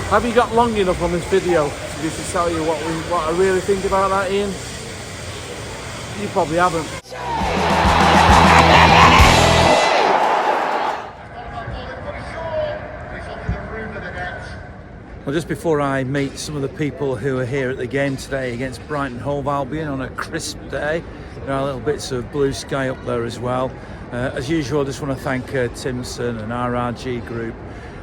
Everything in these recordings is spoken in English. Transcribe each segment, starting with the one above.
Have you got long enough on this video for me to tell you what I really think about that, Ian? You probably haven't. Well, just before I meet some of the people who are here at the game today against Brighton Hove Albion on a crisp day, there are little bits of blue sky up there as well. As usual, I just want to thank Timson and RRG Group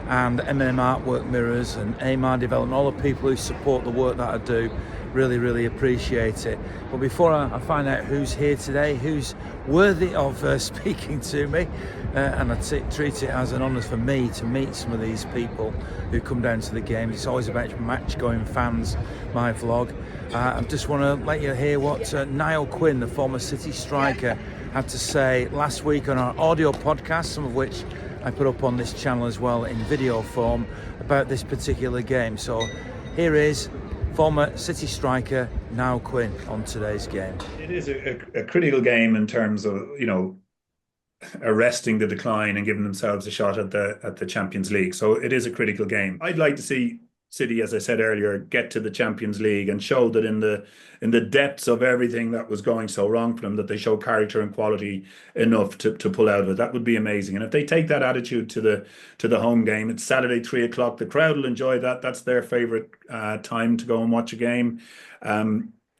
and M&M Artwork Mirrors and AMAR Development, all the people who support the work that I do. Really appreciate it. But before I find out who's here today, who's worthy of speaking to me, and I treat it as an honour for me to meet some of these people who come down to the games. It's always about match-going fans, my vlog. I just want to let you hear what Niall Quinn, the former City striker, had to say last week on our audio podcast, some of which I put up on this channel as well in video form, about this particular game. So here is former City striker Niall Quinn on today's game. It is a critical game in terms of, arresting the decline and giving themselves a shot at the Champions League. So it is a critical game. I'd like to see City, as I said earlier, get to the Champions League and show that in the depths of everything that was going so wrong for them, that they show character and quality enough to pull out of it. That would be amazing. And if they take that attitude to the home game, it's Saturday 3:00. The crowd will enjoy that. That's their favourite time to go and watch a game.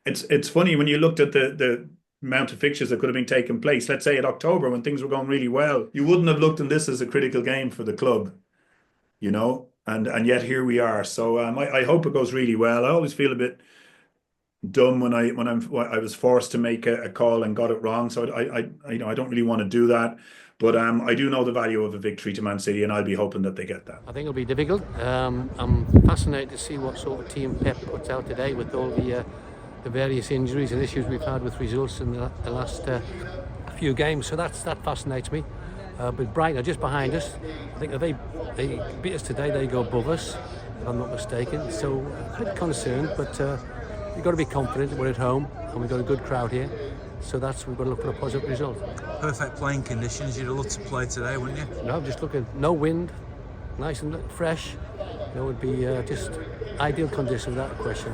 It's funny when you looked at the amount of fixtures that could have been taking place. Let's say in October when things were going really well, you wouldn't have looked at this as a critical game for the club, And yet here we are. So I hope it goes really well. I always feel a bit dumb when I was forced to make a call and got it wrong. So I don't really want to do that. But I do know the value of a victory to Man City, and I'll be hoping that they get that. I think it'll be difficult. I'm fascinated to see what sort of team Pep puts out today with all the various injuries and issues we've had with results in the last few games. So that fascinates me. But Brighton are just behind us. I think if they beat us today, they go above us, if I'm not mistaken. So a bit concerned, but you've got to be confident that we're at home and we've got a good crowd here. So we've got to look for a positive result. Perfect playing conditions. You'd have loved to play today, wouldn't you? No, just looking, no wind, nice and fresh. It would be just ideal conditions without question.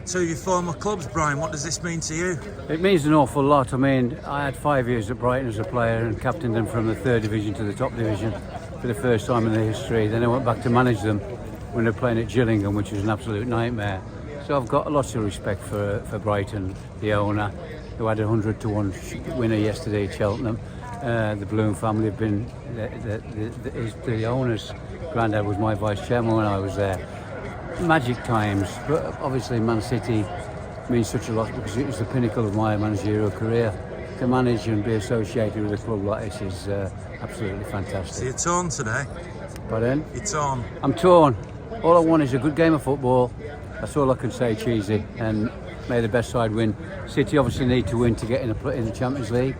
Two of your former clubs, Brian, what does this mean to you? It means an awful lot. I mean, I had 5 years at Brighton as a player and captained them from the third division to the top division for the first time in their history. Then I went back to manage them when they were playing at Gillingham, which was an absolute nightmare. So I've got lots of respect for Brighton, the owner, who had a 100-1 winner yesterday at Cheltenham. The Bloom family have been, the owner's granddad was my vice chairman when I was there. Magic times, but obviously Man City means such a lot because it was the pinnacle of my managerial career. To manage and be associated with a club like this is absolutely fantastic. So you're torn today? Pardon? You're torn? I'm torn. All I want is a good game of football. That's all I can say, Cheesy, and may the best side win. City obviously need to win to get in the Champions League,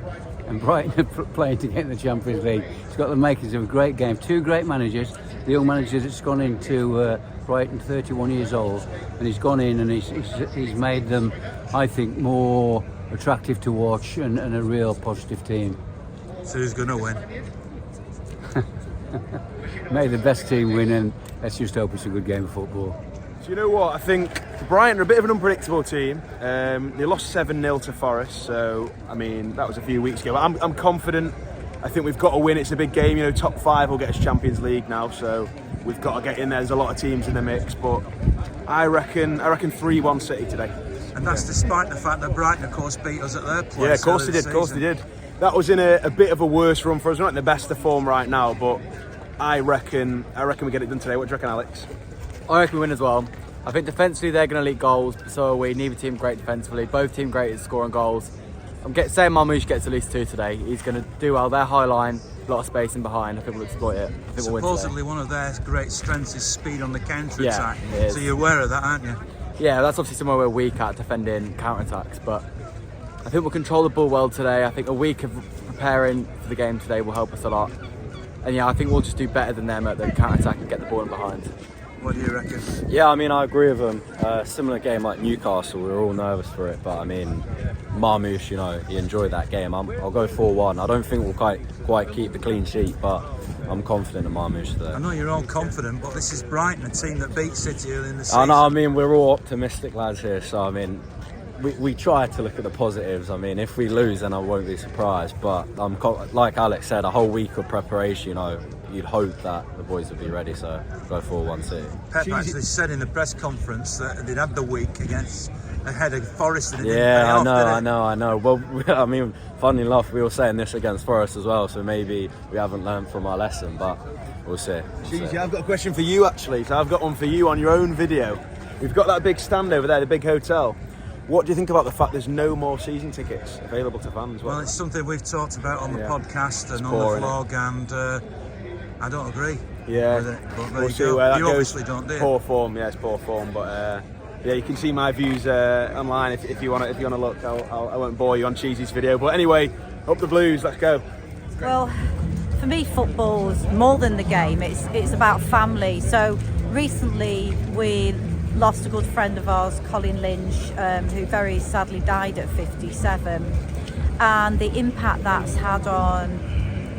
and Brighton are playing to get in the Champions League. It's got the makings of a great game. Two great managers. The young manager that's gone into Brighton, 31 years old, and he's gone in and he's made them, I think, more attractive to watch and a real positive team. So who's going to win? May the best team win, and let's just hope it's a good game of football. Do you know what? I think Brighton are a bit of an unpredictable team. They lost 7-0 to Forest, so I mean that was a few weeks ago. But I'm confident. I think we've got to win. It's a big game. Top 5 will get us Champions League now, so we've got to get in there. There's a lot of teams in the mix, but I reckon 3-1 City today. And that's despite the fact that Brighton, of course, beat us at their place. Yeah, of course they did. Of course they did. That was in a bit of a worse run for us. We're not in the best of form right now, but I reckon we get it done today. What do you reckon, Alex? I reckon we win as well. I think defensively they're going to leak goals, so are we. Neither team great defensively. Both team great at scoring goals. I'm saying Marmoush gets at least 2 today. He's going to do well. Their high line, a lot of space in behind. I think we'll exploit it. I think supposedly we'll win one of their great strengths is speed on the counter attack. Yeah, so you're aware of that, aren't you? Yeah, that's obviously somewhere we're weak at, defending counter attacks. But I think we'll control the ball well today. I think a week of preparing for the game today will help us a lot. And yeah, I think we'll just do better than them at the counter attack and get the ball in behind. What do you reckon? Yeah, I mean, I agree with them. Similar game like Newcastle, we were all nervous for it, but I mean, Marmoush, you know, he enjoyed that game. I'll go 4-1. I don't think we'll quite keep the clean sheet, but I'm confident in Marmoush there. I know you're all confident, but this is Brighton, a team that beat City early in the season. I know, I mean, we're all optimistic lads here, so I mean, we try to look at the positives. I mean, if we lose, then I won't be surprised, but like Alex said, a whole week of preparation, you know, you'd hope that the boys would be ready, so go 4-1 City. Pep actually said in the press conference that they'd had the week ahead of Forest and it yeah, didn't pay off, I know. Well, I mean, funny enough, we were saying this against Forest as well, so maybe we haven't learned from our lesson, but we'll see. Cheesy, I've got a question for you actually. So I've got one for you on your own video. We've got that big stand over there, the big hotel. What do you think about the fact there's no more season tickets available to fans? Well, it's something we've talked about on the podcast and boring, on the vlog, and I don't agree with it. But there we'll you see go. where that You goes. obviously don't, do you? Poor form, yeah, it's poor form, but yeah, you can see my views online if you want to look. I won't bore you on Cheesy's video, but anyway, up the Blues, let's go. Well, for me, football's more than the game. It's about family. So recently we lost a good friend of ours, Colin Lynch, who very sadly died at 57, and the impact that's had on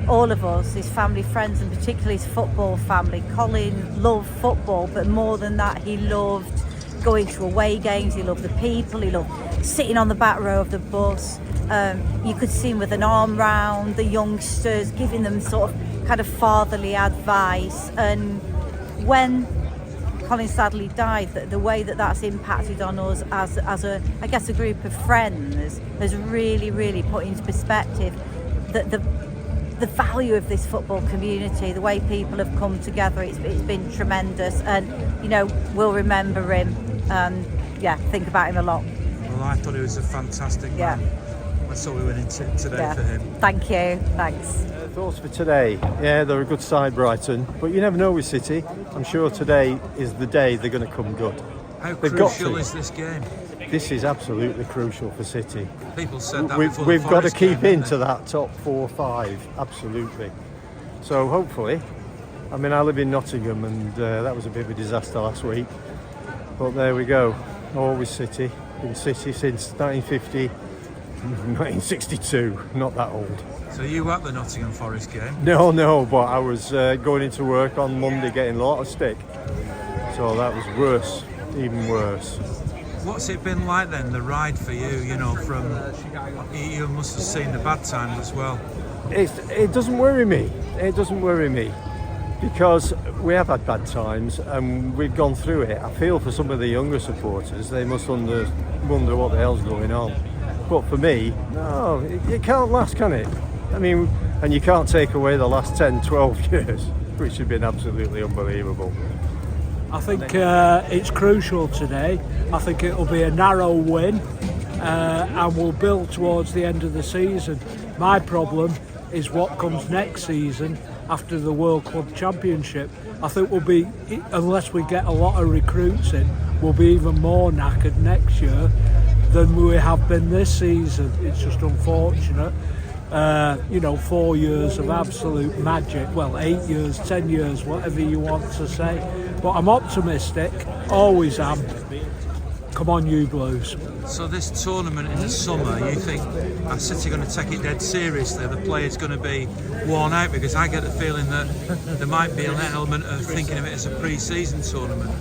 all of us, his family, friends, and particularly his football family. Colin loved football, but more than that, he loved going to away games, he loved the people, he loved sitting on the back row of the bus. You could see him with an arm round the youngsters, giving them sort of kind of fatherly advice. And when Colin sadly died, the way that's impacted on us as a I guess a group of friends has really put into perspective that the value of this football community, the way people have come together. It's been tremendous, and you know, we'll remember him. Think about him a lot. Well, I thought he was a fantastic man. That's all we went into today for him. Thank you. Thanks. Thoughts for today? Yeah, they're a good side, Brighton, but you never know with City. I'm sure today is the day they're going to come good. How They've crucial is this game? This is absolutely crucial for City. People said that We've got to keep game, into that top 4 or 5, absolutely. So hopefully, I mean, I live in Nottingham, and that was a bit of a disaster last week. But there we go. Always City. Been City since 1950, 1962. Not that old. So you were at the Nottingham Forest game? No, but I was going into work on Monday getting a lot of stick. So that was worse, even worse. What's it been like then, the ride for you? You know, from you must have seen the bad times as well. It doesn't worry me. It doesn't worry me because we have had bad times and we've gone through it. I feel for some of the younger supporters; they must wonder what the hell's going on. But for me, no, it can't last, can it? I mean, and you can't take away the last 10, 12 years, which have been absolutely unbelievable. I think it's crucial today. I think it'll be a narrow win and we'll build towards the end of the season. My problem is what comes next season after the World Club Championship. I think we'll be, unless we get a lot of recruits in, we'll be even more knackered next year than we have been this season. It's just unfortunate. 4 years of absolute magic, well, 8 years, 10 years, whatever you want to say. But I'm optimistic, always am. Come on, you Blues. So this tournament in the summer, you think are City going to take it dead seriously? The players going to be worn out? Because I get the feeling that there might be an element of thinking of it as a pre-season tournament.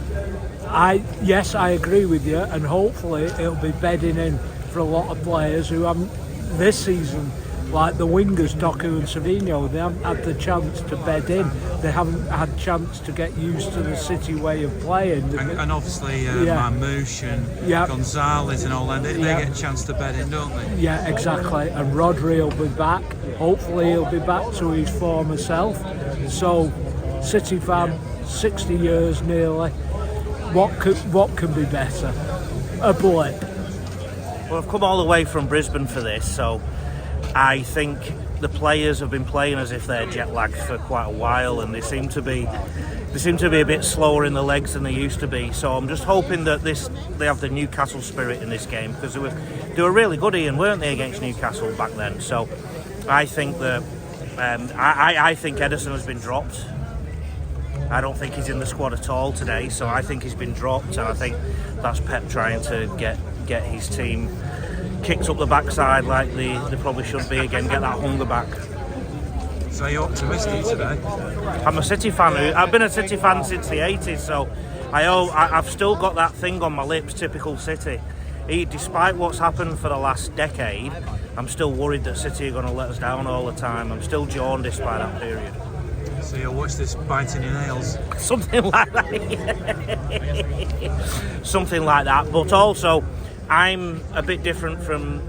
Yes, I agree with you, and hopefully it'll be bedding in for a lot of players who haven't this season. Like the wingers, Doku and Savino, they haven't had the chance to bed in. They haven't had a chance to get used to the City way of playing. And obviously Marmoush and Gonzalez and all that, they get a chance to bed in, don't they? Yeah, exactly. And Rodri will be back. Hopefully he'll be back to his former self. So, City fan, 60 years nearly. What can be better? A blip. Well, I've come all the way from Brisbane for this, so I think the players have been playing as if they're jet lagged for quite a while, and they seem to be a bit slower in the legs than they used to be. So I'm just hoping that they have the Newcastle spirit in this game, because they were really good, Ian, weren't they, against Newcastle back then? So I think that I think Ederson has been dropped. I don't think he's in the squad at all today, so I think he's been dropped, and I think that's Pep trying to get his team kicked up the backside like they probably should be again, get that hunger back. So you're optimistic today? I'm a City fan. I've been a City fan since the 80s, so I've still got that thing on my lips, typical City. Despite what's happened for the last decade, I'm still worried that City are going to let us down all the time. I'm still jaundiced by that period. So you'll watch this biting your nails? Something like that. Something like that. But also, I'm a bit different from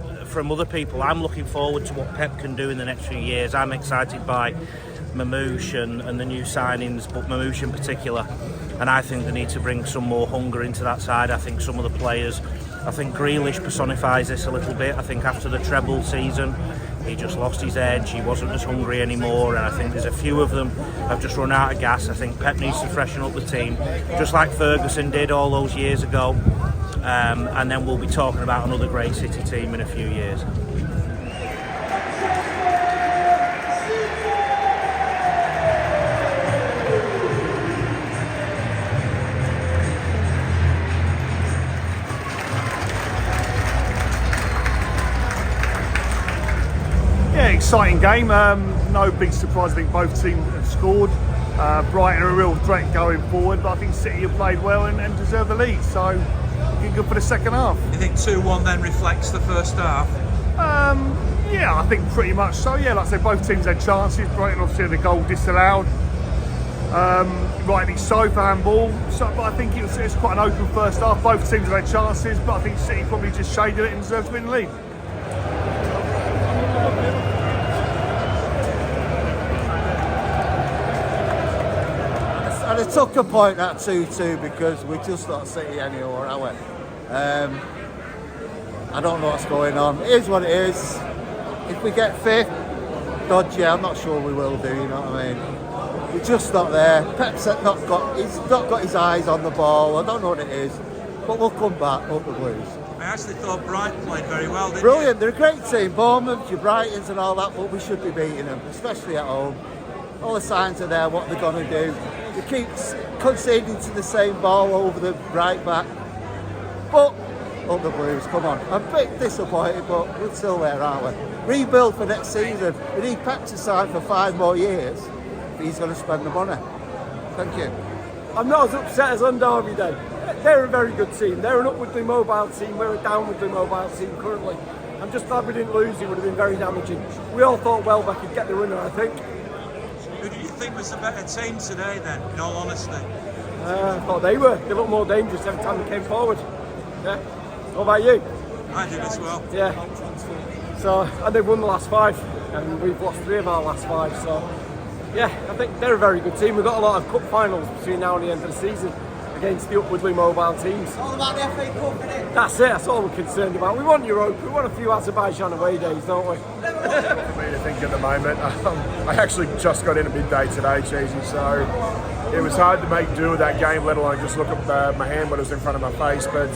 other people. I'm looking forward to what Pep can do in the next few years. I'm excited by Mamouche and the new signings, but Mamouche in particular. And I think they need to bring some more hunger into that side. I think some of the players, I think Grealish personifies this a little bit. I think after the treble season, he just lost his edge. He wasn't as hungry anymore, and I think there's a few of them have just run out of gas. I think Pep needs to freshen up the team, just like Ferguson did all those years ago. And then we'll be talking about another great City team in a few years. Yeah, exciting game. No big surprise. I think both teams have scored. Brighton are a real threat going forward, but I think City have played well and deserve the lead. So looking good for the second half. You think 2-1 then reflects the first half? Yeah, I think pretty much so. Yeah, like I said, both teams had chances. Brighton obviously had a goal disallowed. Rightly so for handball. So, but I think it was quite an open first half. Both teams have had chances, but I think City probably just shaded it and deserved to win the lead. And I took a point at 2-2 because we're just not City anymore, are we? I don't know what's going on. It is what it is. If we get fifth, God, yeah, I'm not sure we will do, you know what I mean? We're just not there. Pep's he's not got his eyes on the ball. I don't know what it is, but we'll come back, up the Blues. I actually thought Brighton played very well, didn't Brilliant, they're a great team. Bournemouth, your Brightons and all that, but we should be beating them, especially at home. All the signs are there, what they're going to do. They keep conceding to the same ball over the right back. But, up the Blues, come on. I'm a bit disappointed, but we're still there, aren't we? Rebuild for next season. We need Pep to sign for 5 more years if he's going to spend the money. Thank you. I'm not as upset as on Derby Day. They're a very good team. They're an upwardly mobile team. We're a downwardly mobile team currently. I'm just glad we didn't lose. It would have been very damaging. We all thought Welbeck could get the winner, I think. Who do you think was the better team today then, in all honesty? I thought they were. They looked more dangerous every time they came forward. Yeah. What about you? I did as well. Yeah. So, and they've won the last 5, and we've lost 3 of our last 5. So, yeah, I think they're a very good team. We've got a lot of cup finals between now and the end of the season against the upwardly mobile teams. All about the FA Cup, innit? That's it. That's all we're concerned about. We want Europe. We want a few Azerbaijan away days, don't we? For me to think at the moment, I actually just got in at midday today, Cheesy, so it was hard to make do with that game, let alone just look at my hand when it was in front of my face. But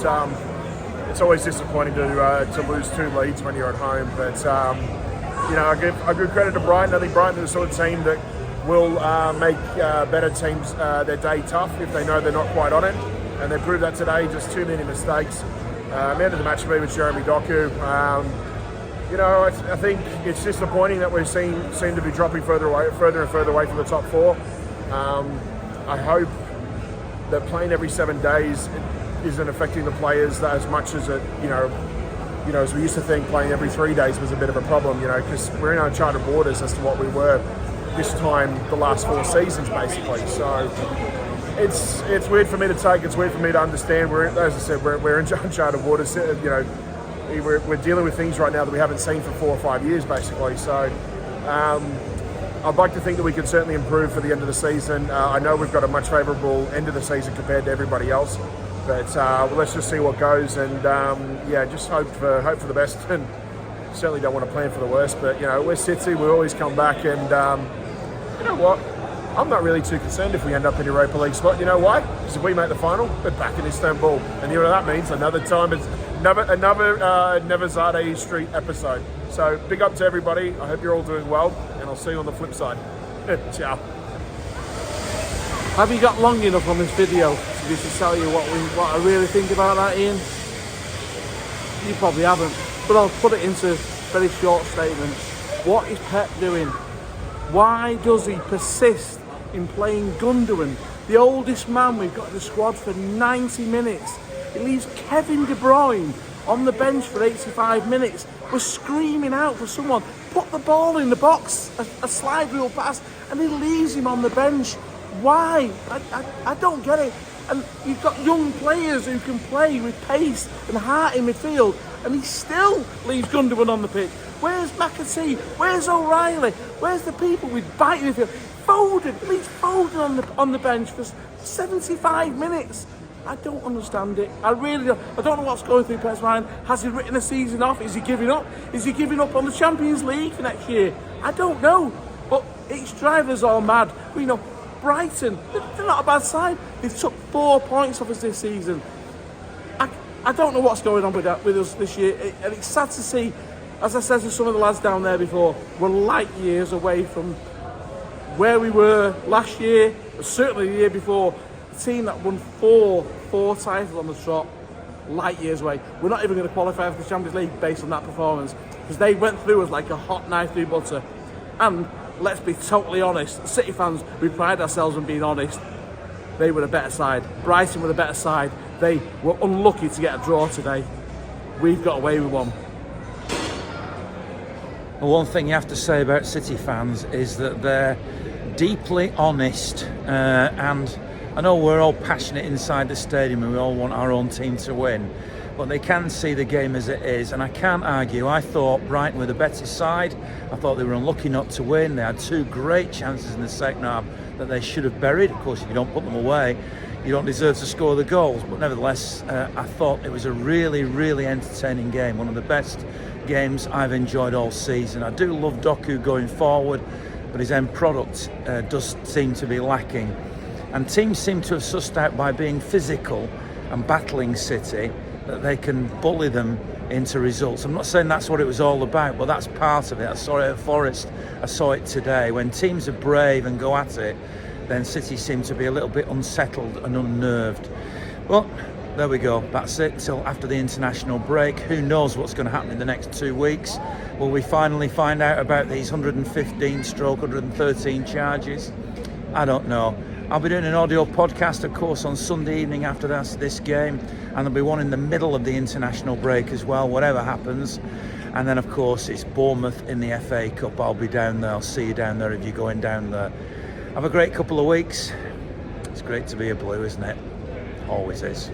it's always disappointing to lose 2 leads when you're at home. But you know, I give credit to Brighton. I think Brighton is the sort of team that will make better teams their day tough if they know they're not quite on it, and they proved that today. Just too many mistakes. Man of the match for me with Jeremy Doku. You know, I think it's disappointing that we seem to be dropping further and further away from the top 4. I hope that playing every 7 days isn't affecting the players as much as it, you know, as we used to think playing every 3 days was a bit of a problem. You know, because we're in uncharted waters as to what we were this time the last 4 seasons, basically. So it's weird for me to take. It's weird for me to understand. As I said, we're in uncharted waters. You know, we're dealing with things right now that we haven't seen for 4 or 5 years, basically. So I'd like to think that we can certainly improve for the end of the season. I know we've got a much favourable end of the season compared to everybody else, but let's just see what goes. And yeah, just hope for the best. And certainly don't want to plan for the worst. But you know, we're City. We always come back, and you know what? I'm not really too concerned if we end up in Europa League spot. You know why? Because if we make the final, we're back in Istanbul, and you know what that means? Another time, it's another Nevzade Street episode. So big up to everybody. I hope you're all doing well, and I'll see you on the flip side. Ciao. Have you got long enough on this video to just tell you what I really think about that, Ian? You probably haven't, but I'll put it into a very short statement. What is Pep doing? Why does he persist in playing Gundogan, the oldest man we've got in the squad, for 90 minutes? He leaves Kevin De Bruyne on the bench for 85 minutes. We're screaming out for someone, put the ball in the box, a slide rule pass, and he leaves him on the bench. Why? I don't get it. And you've got young players who can play with pace and heart in midfield, and he still leaves Gundogan on the pitch. Where's McAtee? Where's O'Reilly? Where's the people with bite in midfield? Foden, leaves Foden on the bench for 75 minutes. I don't understand it. I really don't. I don't know what's going through Pep's mind. Has he written the season off? Is he giving up? Is he giving up on the Champions League for next year? I don't know. But it's driving us all mad. You know, Brighton, they're not a bad side. They've took 4 points off us this season. I don't know what's going on with us this year. And it's sad to see, as I said to some of the lads down there before, we're light years away from where we were last year, certainly the year before. A team that won four titles on the trot, light years away. We're not even going to qualify for the Champions League based on that performance, because they went through us like a hot knife through butter. And let's be totally honest, City fans, we pride ourselves on being honest. They were a better side. Brighton were the better side. They were unlucky to get a draw today. We've got away with one. Well, one thing you have to say about City fans is that they're deeply honest, and I know we're all passionate inside the stadium and we all want our own team to win, but they can see the game as it is, and I can't argue. I thought Brighton were the better side. I thought they were unlucky not to win. They had 2 great chances in the second half that they should have buried. Of course, if you don't put them away, you don't deserve to score the goals. But nevertheless, I thought it was a really, really entertaining game. One of the best games I've enjoyed all season. I do love Doku going forward, but his end product does seem to be lacking. And teams seem to have sussed out by being physical and battling City that they can bully them into results. I'm not saying that's what it was all about, but that's part of it. I saw it at Forest, I saw it today. When teams are brave and go at it, then City seem to be a little bit unsettled and unnerved. Well, there we go. That's it till after the international break. Who knows what's going to happen in the next 2 weeks? Will we finally find out about these 115/113 charges? I don't know. I'll be doing an audio podcast, of course, on Sunday evening after this game, and there'll be one in the middle of the international break as well, whatever happens. And then, of course, it's Bournemouth in the FA Cup. I'll be down there. I'll see you down there if you're going down there. Have a great couple of weeks. It's great to be a Blue, isn't it? Always is.